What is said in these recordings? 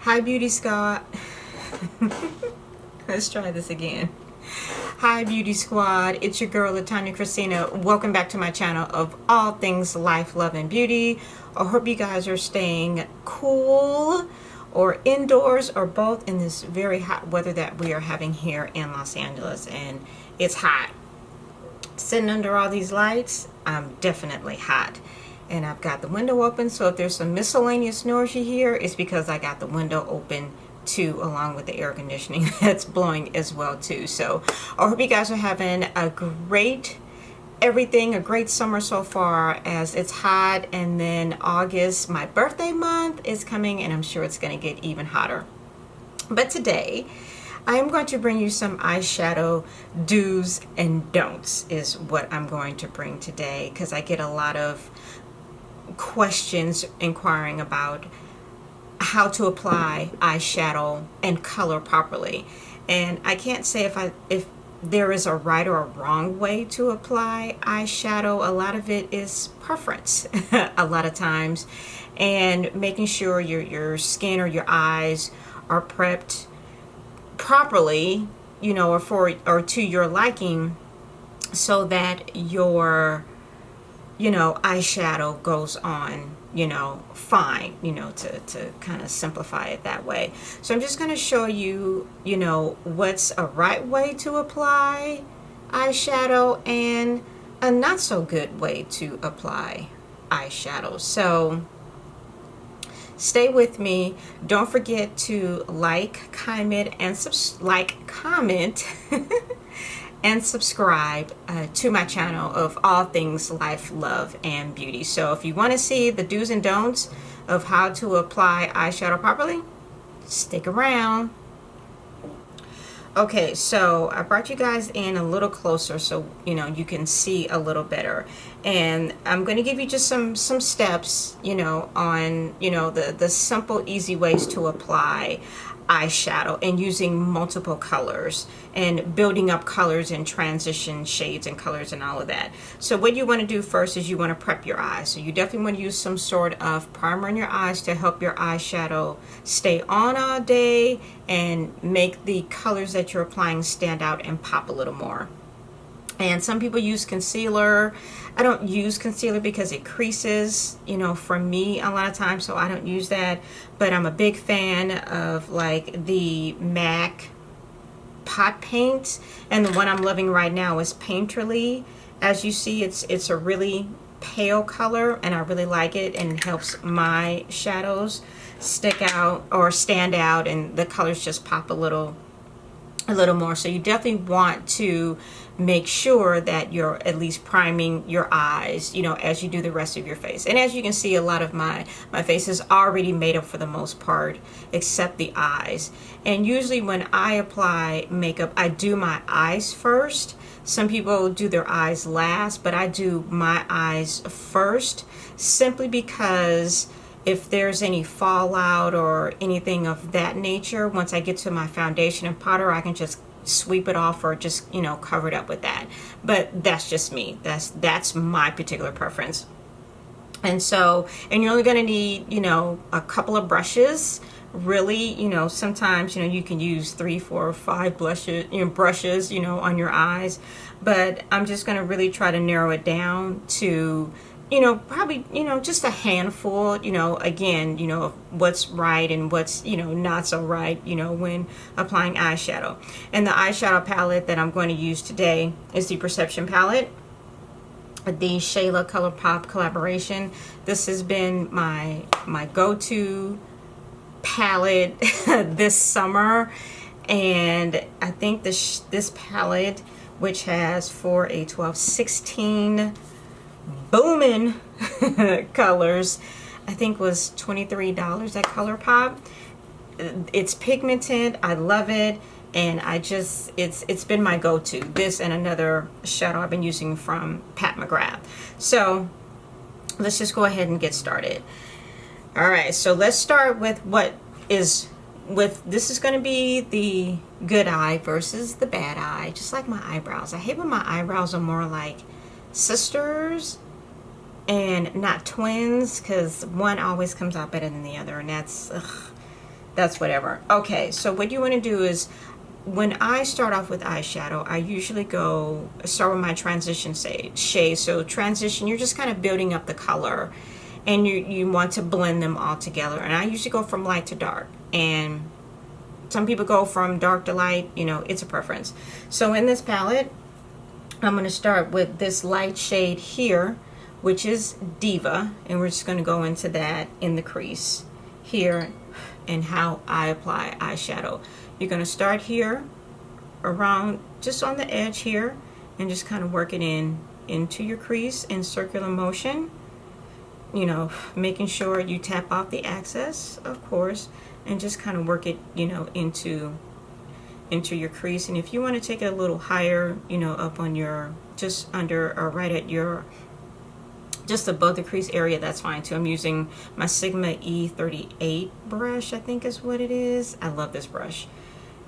Hi, Beauty Squad. Let's try this again. Hi, Beauty Squad. It's your girl, LaTanya Kristina. Welcome back to my channel of all things life, love, and beauty. I hope you guys are staying cool or indoors or both in this very hot weather that we are having here in Los Angeles. And it's hot. Sitting under all these lights, I'm definitely hot. And I've got the window open, so if there's some miscellaneous noise you hear, it's because I got the window open too, along with the air conditioning that's blowing as well too. So I hope you guys are having a great a great summer so far, as it's hot. And then August, my birthday month, is coming, and I'm sure it's going to get even hotter. But today I'm going to bring you some eyeshadow do's and don'ts is what I'm going to bring today, because I get a lot of questions inquiring about how to apply eyeshadow and color properly. And I can't say if there is a right or a wrong way to apply eyeshadow. A lot of it is preference a lot of times, and making sure your skin or your eyes are prepped properly, you know, or to your liking, so that your eyeshadow goes on, fine, to kind of simplify it that way. So I'm just going to show you, what's a right way to apply eyeshadow and a not so good way to apply eyeshadow. So stay with me. Don't forget to like, comment, and comment and subscribe to my channel of all things life, love, and beauty. So if you want to see the do's and don'ts of how to apply eyeshadow properly, stick around. Okay, so I brought you guys in a little closer so you can see a little better, and I'm going to give you just some steps on the simple, easy ways to apply eyeshadow, and using multiple colors and building up colors and transition shades and colors and all of that. So what you want to do first is you want to prep your eyes. So you definitely want to use some sort of primer in your eyes to help your eyeshadow stay on all day and make the colors that you're applying stand out and pop a little more. And some people use concealer. I don't use concealer because it creases, for me a lot of times, so I don't use that. But I'm a big fan of like the MAC pot paint, and the one I'm loving right now is Painterly. As you see, it's a really pale color, and I really like it, and it helps my shadows stick out or stand out, and the colors just pop a little more. So you definitely want to make sure that you're at least priming your eyes, as you do the rest of your face. And as you can see, a lot of my face is already made up for the most part, except the eyes. And usually when I apply makeup, I do my eyes first. Some people do their eyes last, but I do my eyes first, simply because if there's any fallout or anything of that nature, once I get to my foundation and powder, I can just sweep it off or just cover it up with that. But that's just me. That's my particular preference. And so, and you're only going to need a couple of brushes, really. Sometimes you can use 3, 4, 5 brushes on your eyes, but I'm just going to really try to narrow it down to probably, just a handful, again, of what's right and what's, not so right, when applying eyeshadow. And the eyeshadow palette that I'm going to use today is the Perception palette, the Shayla ColourPop collaboration. This has been my go-to palette this summer. And I think this palette, which has for a 12, 16 booming colors, I think was $23 at ColourPop. It's pigmented. I love it, and it's been my go-to. This and another shadow I've been using from Pat McGrath. So let's just go ahead and get started. All right, so let's start with this is going to be the good eye versus the bad eye, just like my eyebrows. I hate when my eyebrows are more like sisters and not twins, because one always comes out better than the other, and that's that's whatever. Okay, so what you want to do is, when I start off with eyeshadow, I usually start with my transition shade. So transition, you're just kind of building up the color, and you want to blend them all together. And I usually go from light to dark, and some people go from dark to light. You know, it's a preference. So in this palette, I'm going to start with this light shade here, which is Diva, and we're just going to go into that in the crease here, and how I apply eyeshadow. You're going to start here around just on the edge here, and just kind of work it into your crease in circular motion, you know, making sure you tap off the excess, of course, and just kind of work it, you know, into your crease. And if you want to take it a little higher, you know, up on your, just under or right at your, just above the crease area, that's fine too. I'm using my Sigma E38 brush, I think is what it is. I love this brush.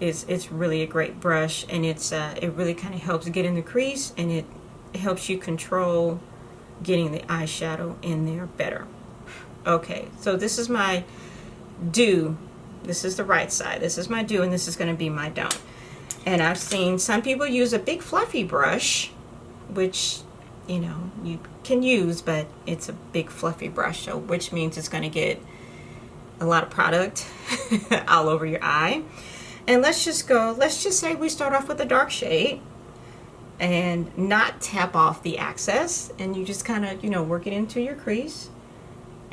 It's really a great brush, and it really kind of helps get in the crease, and it helps you control getting the eyeshadow in there better. Okay, so this is my do. This is the right side. This is my do, and this is going to be my don't. And I've seen some people use a big fluffy brush, which, you know, you can use, but it's a big fluffy brush, so which means it's going to get a lot of product all over your eye. And let's just say we start off with a dark shade and not tap off the excess, and you just kind of, you know, work it into your crease,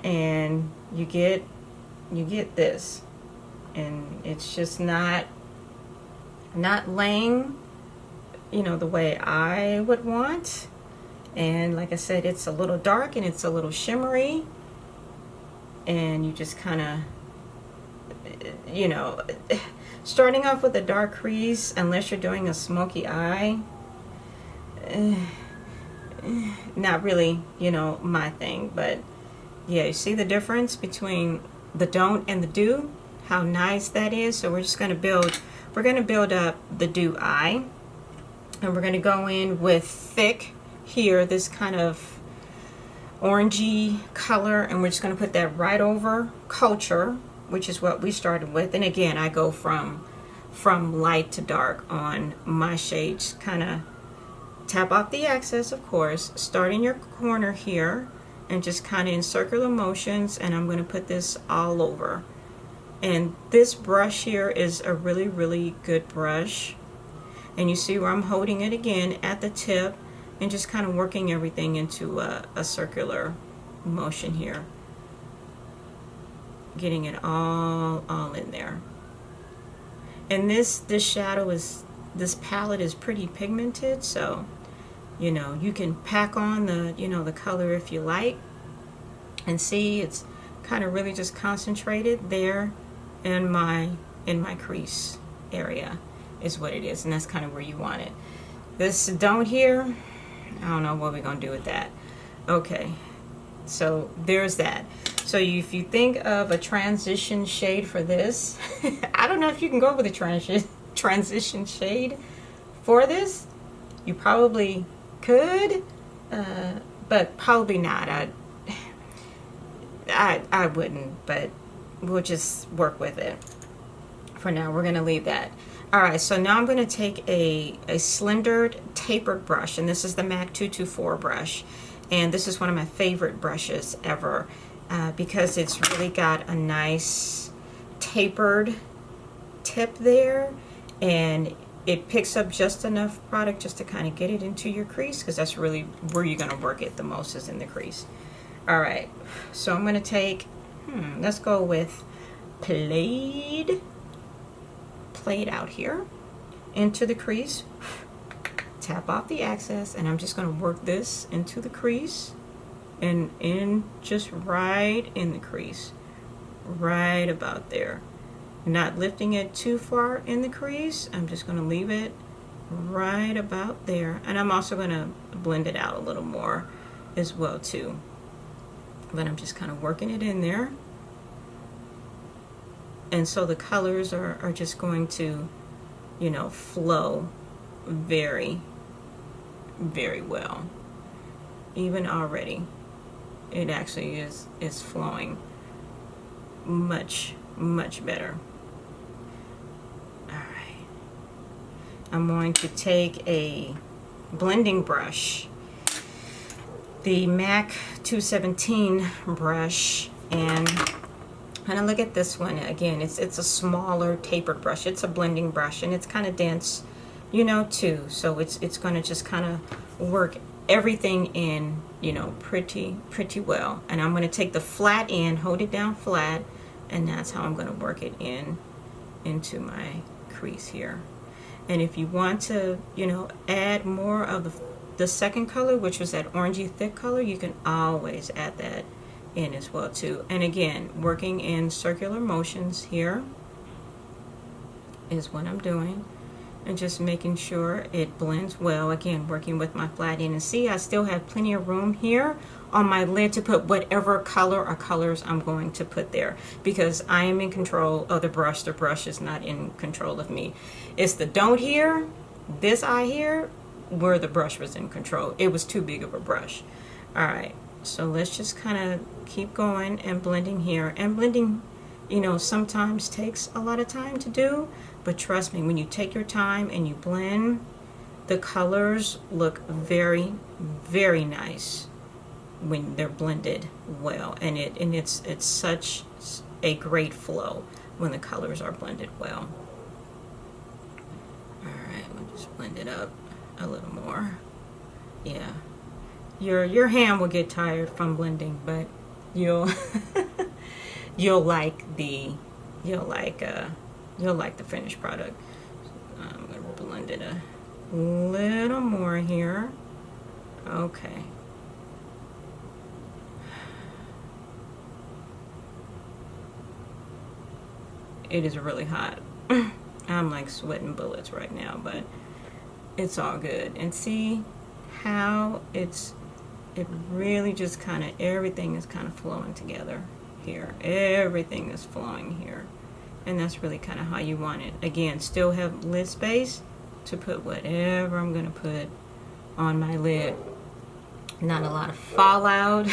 and you get this, and it's just not laying, you know, the way I would want. And like I said, it's a little dark and it's a little shimmery, and you just kind of, you know, starting off with a dark crease, unless you're doing a smoky eye, not really, you know, my thing. But yeah, you see the difference between the don't and the do, how nice that is. So we're just going to build up the do eye, and we're going to go in with thick here, this kind of orangey color, and we're just going to put that right over Culture, which is what we started with. And again, I go from light to dark on my shades. Kind of tap off the excess, of course, start in your corner here, and just kind of in circular motions, and I'm going to put this all over. And this brush here is a really, really good brush, and you see where I'm holding it again at the tip, and just kind of working everything into a circular motion here, getting it all in there. And this shadow is, this palette is pretty pigmented, so you know, you can pack on the, you know, the color if you like, and see it's kind of really just concentrated there in my crease area is what it is, and that's kind of where you want it. This don't here, I don't know what we're gonna do with that. Okay, so there's that. So if you think of a transition shade for this, I don't know if you can go with a transition shade for this. You probably could, but probably not. I wouldn't, but we'll just work with it. For now, we're gonna leave that. All right, so now I'm gonna take a slendered tapered brush, and this is the MAC 224 brush. And this is one of my favorite brushes ever, because it's really got a nice tapered tip there, and it picks up just enough product just to kind of get it into your crease, because that's really where you're going to work it the most, is in the crease. All right, so I'm going to take, let's go with played out here into the crease. Tap off the excess, and I'm just going to work this into the crease, and in just right in the crease, right about there. Not lifting it too far in the crease. I'm just going to leave it right about there, and I'm also going to blend it out a little more as well too, but I'm just kind of working it in there. And so the colors are just going to, you know, flow very, very well. Even already, it actually is flowing much better. I'm going to take a blending brush, the MAC 217 brush, and kind of look at this one again. It's a smaller tapered brush. It's a blending brush, and it's kind of dense, you know, too. So it's going to just kind of work everything in, you know, pretty well. And I'm going to take the flat end, hold it down flat, and that's how I'm going to work it into my crease here. And if you want to, you know, add more of the second color, which was that orangey thick color, you can always add that in as well too. And again, working in circular motions here is what I'm doing, and just making sure it blends well. Again, working with my flat end, and see, I still have plenty of room here on my lid to put whatever color or colors I'm going to put there, because I am in control of the brush. The brush is not in control of me. It's the don't here, this eye here, where the brush was in control. It was too big of a brush. All right, so let's just kind of keep going and blending here. And blending, you know, sometimes takes a lot of time to do, but trust me, when you take your time and you blend, the colors look very nice when they're blended well. And it's such a great flow when the colors are blended well. All right, we'll just blend it up a little more. Yeah, your hand will get tired from blending, but you'll you'll like the finished product. I'm gonna blend it a little more here. Okay. It is really hot. I'm like sweating bullets right now, but it's all good. And see how it really just kind of, everything is kind of flowing together here. Everything is flowing here. And that's really kind of how you want it. Again, still have lid space to put whatever I'm going to put on my lid. Not a lot of fallout.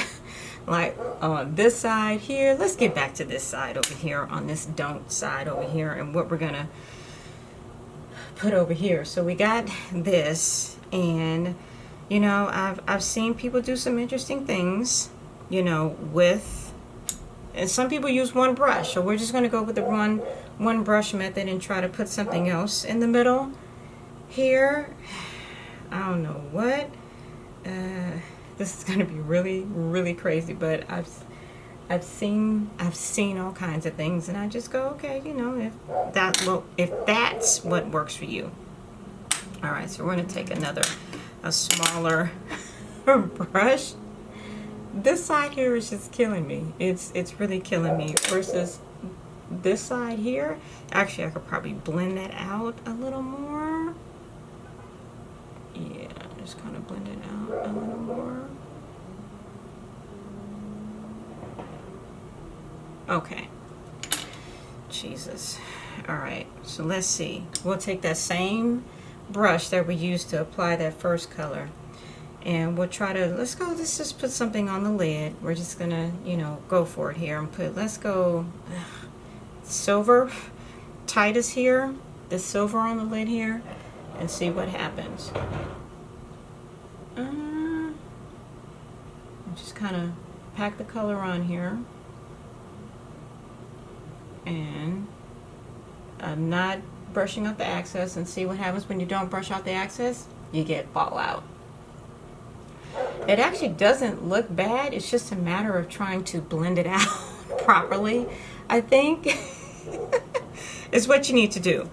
Like on this side here. Let's get back to this side over here, on this don't side over here, and what we're going to put over here. So we got this, and you know, I've seen people do some interesting things, you know, with, and some people use one brush, so we're just going to go with the one brush method and try to put something else in the middle here. I don't know what, this is going to be really crazy, but I've seen all kinds of things, and I just go, okay, you know, if that's what works for you. All right, so we're going to take a smaller brush. This side here is just killing me. It's really killing me versus this side here. Actually, I could probably blend that out a little more. Yeah, just kind of blend it out a little more. Okay. Jesus. All right, so let's see. We'll take that same brush that we used to apply that first color, and we'll try to, let's just put something on the lid. We're just gonna, you know, go for it here and put, let's go silver. Titus here, the silver on the lid here, and see what happens. Just kind of pack the color on here, and I'm not brushing out the excess, and see what happens when you don't brush out the excess. You get fallout. It actually doesn't look bad. It's just a matter of trying to blend it out properly, I think. Is what you need to do.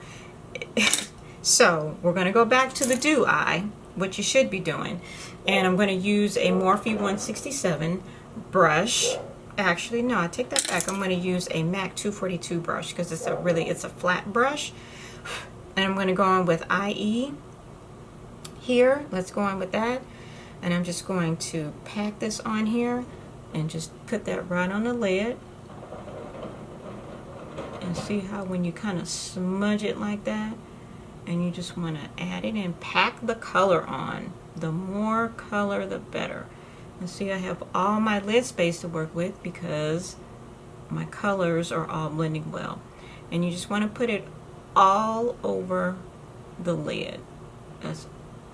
So we're going to go back to the do eye, what you should be doing, and I'm going to use a Morphe 167 brush. Actually, no, I take that back. I'm going to use a MAC 242 brush, because it's a flat brush. And I'm going to go on with IE here. Let's go on with that. And I'm just going to pack this on here and just put that right on the lid. And see how when you kind of smudge it like that, and you just want to add it and pack the color on. The more color, the better. And see, I have all my lid space to work with because my colors are all blending well. And you just want to put it all over the lid. That's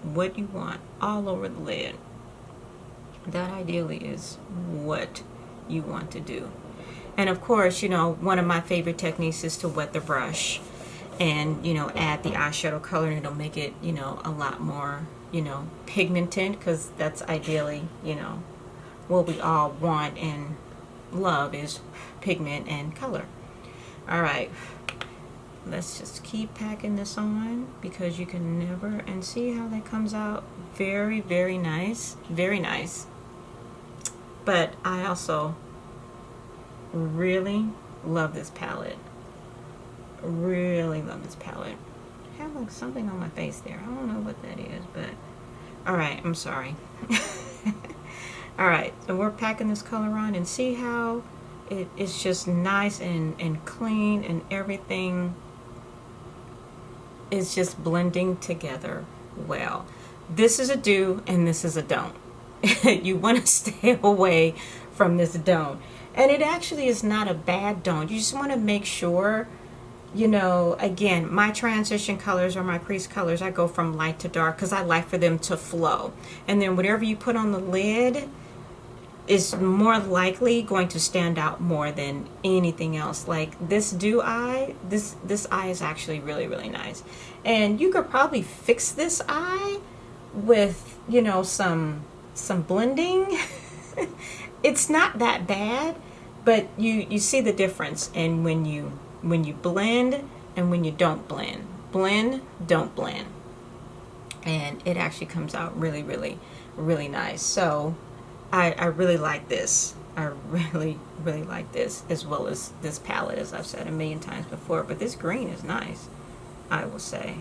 what you want, all over the lid. That ideally is what you want to do. And of course, you know, one of my favorite techniques is to wet the brush and, you know, add the eyeshadow color, and it'll make it, you know, a lot more, you know, pigmented, because that's ideally, you know, what we all want and love is pigment and color. All right, let's just keep packing this on, because you can never, and see how that comes out. Very, very nice, very nice. But I also really love this palette. Really love this palette. I have like something on my face there. I don't know what that is, but all right, I'm sorry. All right, so we're packing this color on, and see how it's just nice and clean, and everything is just blending together well. This is a do and this is a don't. You want to stay away from this don't. And it actually is not a bad don't. You just want to make sure, you know, again, my transition colors or my crease colors, I go from light to dark because I like for them to flow. And then whatever you put on the lid is more likely going to stand out more than anything else. Like this dew eye, this eye is actually really, really nice. And you could probably fix this eye with, you know, some blending. It's not that bad, but you see the difference. And when you blend and when you don't blend, don't blend, and it actually comes out really, really, really nice. So I really like this. I really, really like this, as well as this palette, as I've said a million times before. But this green is nice, I will say.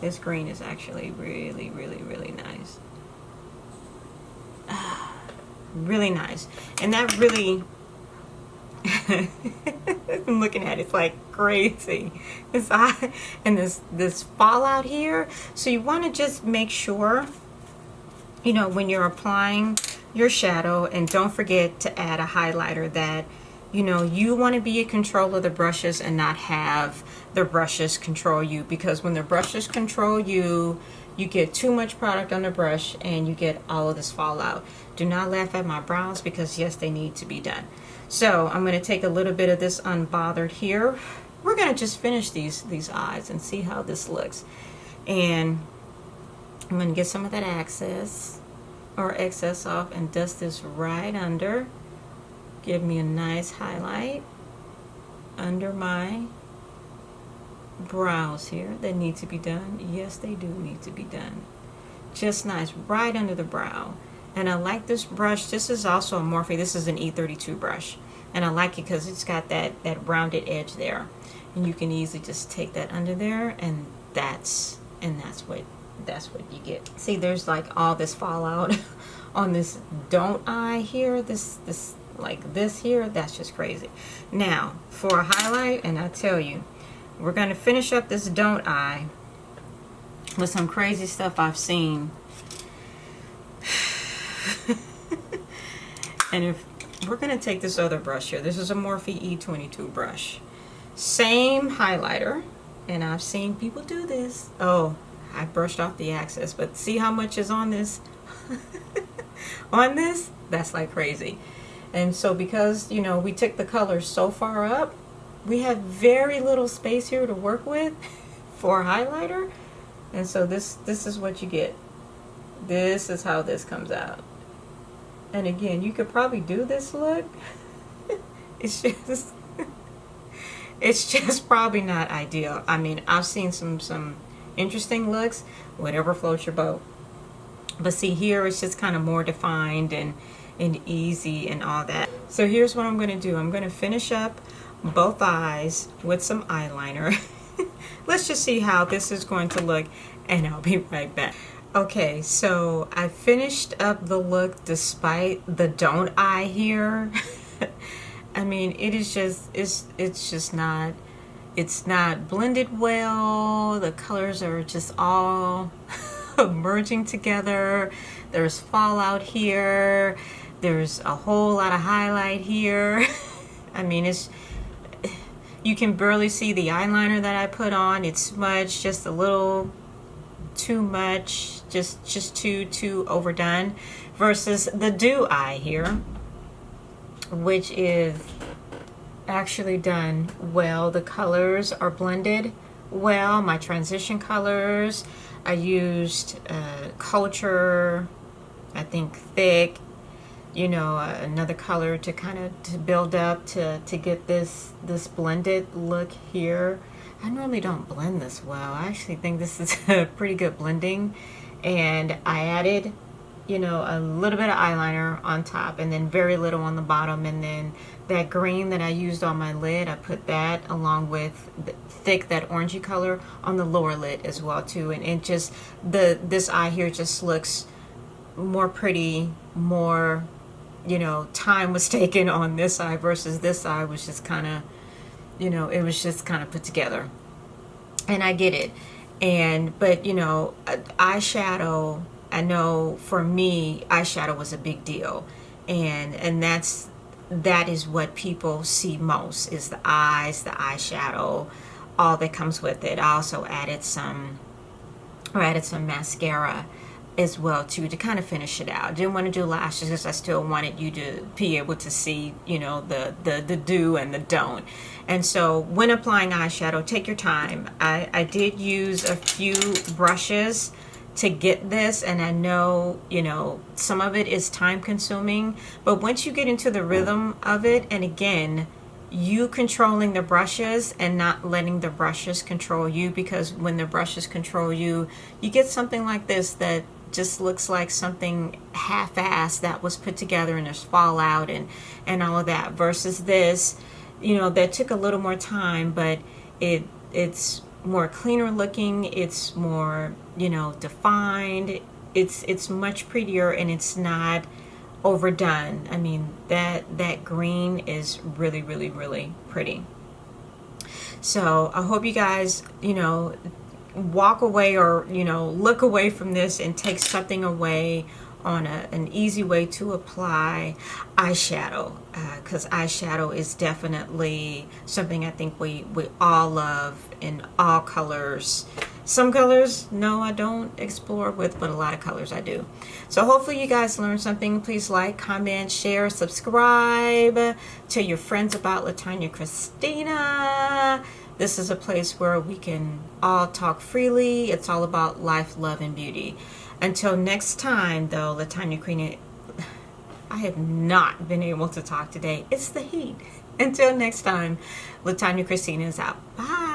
This green is actually really, really, really nice. Really nice. And that really, I'm looking at it, it's like crazy. This eye and this fallout here. So you want to just make sure, you know, when you're applying your shadow, and don't forget to add a highlighter, that, you know, you want to be in control of the brushes and not have the brushes control you, because when the brushes control you, you get too much product on the brush and you get all of this fallout. Do not laugh at my brows, because yes, they need to be done. So I'm going to take a little bit of this unbothered here. We're going to just finish these eyes and see how this looks. And I'm going to get some of that excess off and dust this right under. Give me a nice highlight under my brows here that need to be done. Yes, they do need to be done. Just nice right under the brow. And I like this brush. This is also a Morphe. This is an E32 brush, and I like it because it's got that rounded edge there, and you can easily just take that under there, and that's what you get. See, there's like all this fallout on this don't eye here. This like this here, that's just crazy. Now for a highlight, and I tell you, we're going to finish up this don't eye with some crazy stuff I've seen. And if we're going to take this other brush here, this is a Morphe E22 brush, same highlighter, and I've seen people do this. Oh, I brushed off the excess, but see how much is on this? On this, that's like crazy. And so because, you know, we took the color so far up, we have very little space here to work with for a highlighter. And so this is what you get. This is how this comes out. And again, you could probably do this look. It's just probably not ideal. I mean, I've seen some interesting looks, whatever floats your boat. But see, here it's just kind of more defined and easy and all that. So here's what I'm going to do. I'm going to finish up both eyes with some eyeliner. Let's just see how this is going to look, and I'll be right back. Okay, so I finished up the look despite the don't eye here. I mean, it is just, it's just not, it's not blended well. The colors are just all merging together. There's fallout here. There's a whole lot of highlight here. I mean, you can barely see the eyeliner that I put on. It's smudged just a little too much, just too overdone, versus the Dew eye here, which is actually done well. The colors are blended well. My transition colors, I used Culture, I think Thick, you know, another color to kind of to build up to get this blended look here. I normally don't blend this well. I actually think this is a pretty good blending, and I added, you know, a little bit of eyeliner on top and then very little on the bottom, and then that green that I used on my lid, I put that along with the Thick, that orangey color, on the lower lid as well too. And it just, this eye here just looks more pretty, more, you know, time was taken on this eye versus this eye was just kind of, you know, it was just kind of put together. And I get it. But you know, eyeshadow, I know for me, eyeshadow was a big deal, and that is what people see most, is the eyes, the eyeshadow, all that comes with it. I also added some mascara as well too, to kind of finish it out. Didn't want to do lashes because I still wanted you to be able to see, you know, the do and the don't. And so when applying eyeshadow, take your time. I did use a few brushes to get this, and I know, you know, some of it is time consuming, but once you get into the rhythm of it, and again, you controlling the brushes and not letting the brushes control you, because when the brushes control you, you get something like this that just looks like something half-assed that was put together, and there's fallout and all of that, versus this, you know, that took a little more time, but it's more cleaner looking, it's more, you know, defined, it's much prettier, and it's not overdone. I mean, that green is really, really, really pretty. So I hope you guys, you know, walk away, or, you know, look away from this and take something away on an easy way to apply eyeshadow, because eyeshadow is definitely something I think we all love, in all colors. Some colors, no, I don't explore with, but a lot of colors I do. So hopefully you guys learned something. Please like, comment, share, subscribe, tell your friends about LaTanya, Kristina. This is a place where we can all talk freely. It's all about life, love, and beauty. Until next time, though, LaTanya Queen, I have not been able to talk today. It's the heat. Until next time, LaTanya Kristina is out. Bye.